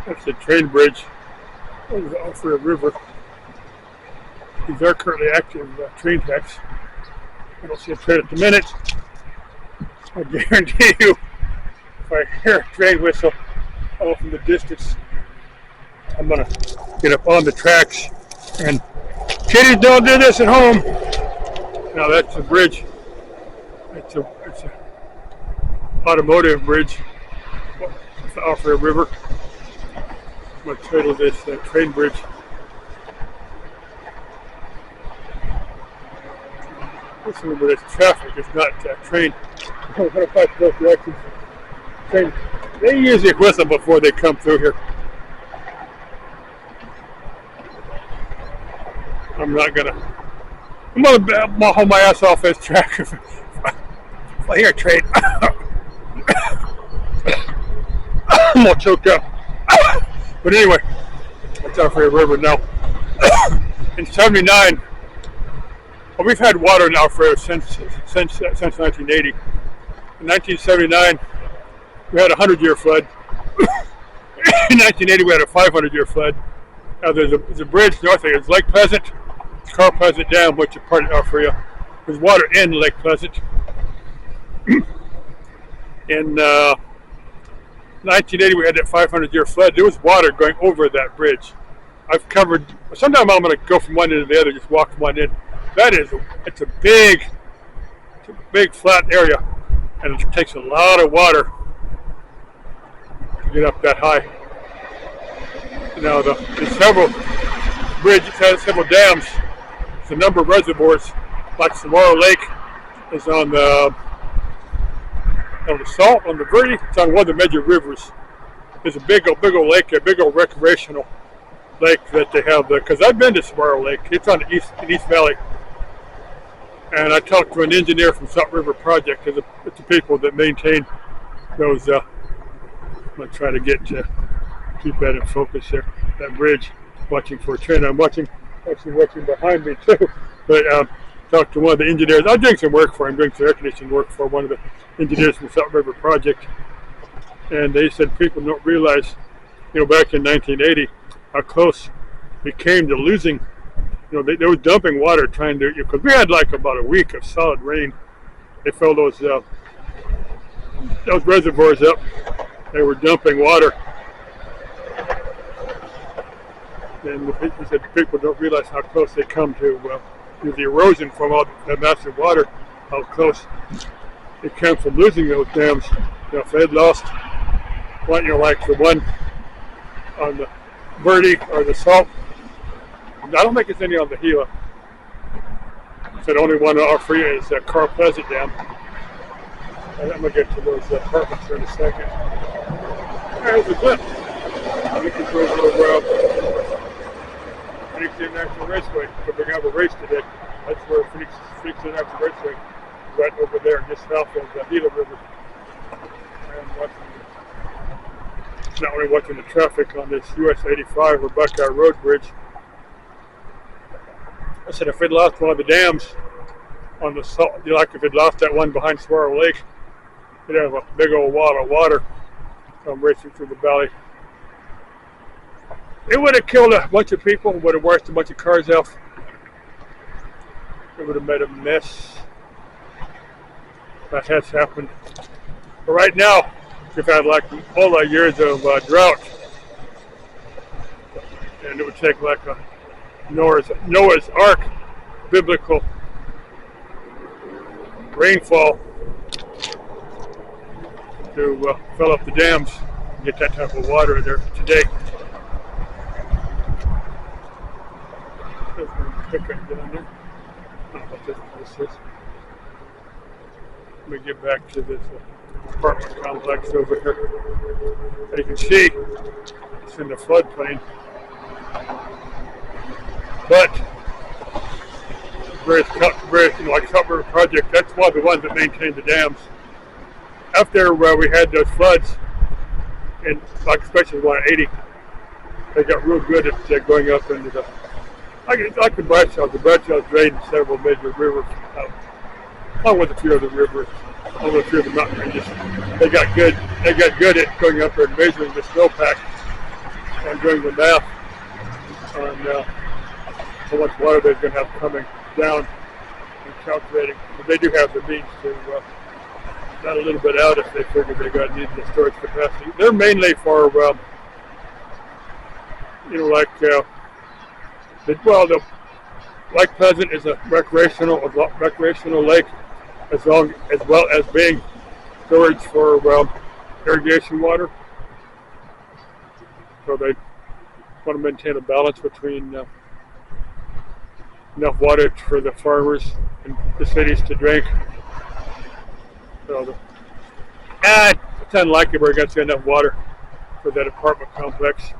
That's the train bridge over the Agua River. These are currently active train tracks. I don't see a train at the minute. I guarantee you, if I hear a train whistle off in the distance, I'm gonna get up on the tracks. And kiddies, don't do this at home. Now that's a bridge. It's a automotive bridge. It's the Agua River. I'm gonna title this train bridge. Just remember, it's traffic. It's not train. I'm gonna fight both directions. Train. They usually whistle before they come through here. I'm gonna haul my ass off this track if I hear a train. I'm gonna choke up. But anyway, that's Agua River now. In '79, well, we've had water now since 1980. In 1979, we had a 100-year flood. In 1980, we had a 500-year flood. Now there's a bridge north of it. It's Lake Pleasant, Carl Pleasant Dam, which is part of fria. There's water in Lake Pleasant. In 1980, we had that 500-year flood. There was water going over that bridge. I've covered. Sometimes I'm going to go from one end to the other, just walk from one end. It's a big flat area, and it takes a lot of water to get up that high. Now there's several bridges, several dams. There's a number of reservoirs, like Saguaro Lake is on the Salt, on the Verde. It's on one of the major rivers. There's a big old lake, a big old recreational lake that they have there. Because I've been to Saguaro Lake. It's on the East Valley. And I talked to an engineer from Salt River Project. It's the people that maintain those. I'm going to try to keep that in focus there. That bridge, watching for a train. I'm watching behind me too. But talked to one of the engineers. I'm doing some work for him, doing some air conditioning work for one of the engineers from Salt River Project. And they said people don't realize, back in 1980, how close we came to losing. They were dumping water trying to, because we had like about a week of solid rain. They filled those reservoirs up. They were dumping water. And he said people don't realize how close they come to the erosion from all that massive water, how close it came from losing those dams. If they had lost one, like the one on the Verde or the Salt, I don't think it's any on the Gila. The only one on our fria is Carl Pleasant Dam. And I'm going to get to those apartments here in a second. There's a clip. We can go over Phoenix International Raceway. We're going to have a race today. That's where Phoenix International Raceway is, right over there, just south of the Gila River. Not only watching the traffic on this US 85 or Buckeye Road Bridge. I said if we'd lost one of the dams on the Salt, like if we'd lost that one behind Saguaro Lake, we'd have a big old wall of water come racing through the valley. It would have killed a bunch of people, would have washed a bunch of cars out. It would have made a mess. That has happened. But right now, we've had like all the years of drought, and it would take like a Noah's Ark biblical rainfall to fill up the dams and get that type of water in there today. Let me get back to this apartment complex over here. As you can see, it's in the floodplain. But like Salt River Project, that's one of the ones that maintained the dams. After we had those floods, and like especially 180, they got real good at going up into the like the Bradshaws. The Bradshaws drained several major rivers out, along with a few other rivers, along with a few of the mountain ranges. They got good at going up there and measuring the snowpack on doing the math on how much water they're going to have coming down and calculating. But they do have the means to let a little bit out if they figure they're going to need the storage capacity. They're mainly for, like, the Lake Pleasant is a recreational lake, as well as being storage for irrigation water. So they want to maintain a balance between enough water for the farmers and the cities to drink. So it's unlikely we're going to see enough water for that apartment complex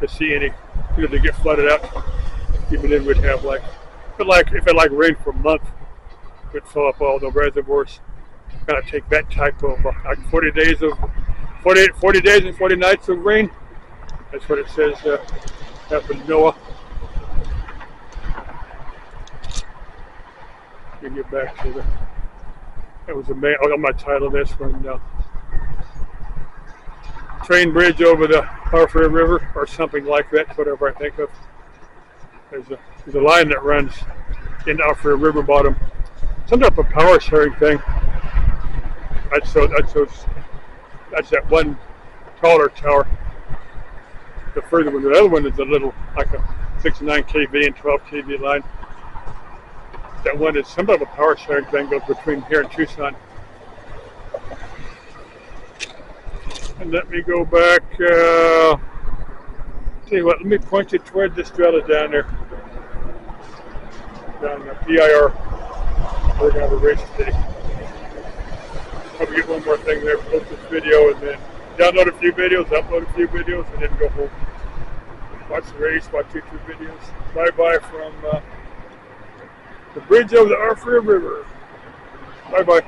to see any, they get flooded out. Even then we'd have if it rained for a month, we'd fill up all the reservoirs. Kind of take that type of 40 days and 40 nights of rain. That's what it says happened in Noah. We get back to that was I'm going to title this one train bridge over the Agua River or something like that, whatever I think of. There's a line that runs in Agua River bottom. Some type of power sharing thing. That's that one taller tower. The further one, the other one is a little, like a 69 kV and 12 kV line. That one is some type of power sharing thing, goes between here and Tucson. And let me go back. Tell you what, let me point you toward this trailer down there. Down the PIR. We're going to have a race today. I'll get one more thing there, post this video, and then download a few videos, upload a few videos, and then go home. Watch the race, watch YouTube videos. Bye-bye from the bridge over the Agua River. Bye-bye.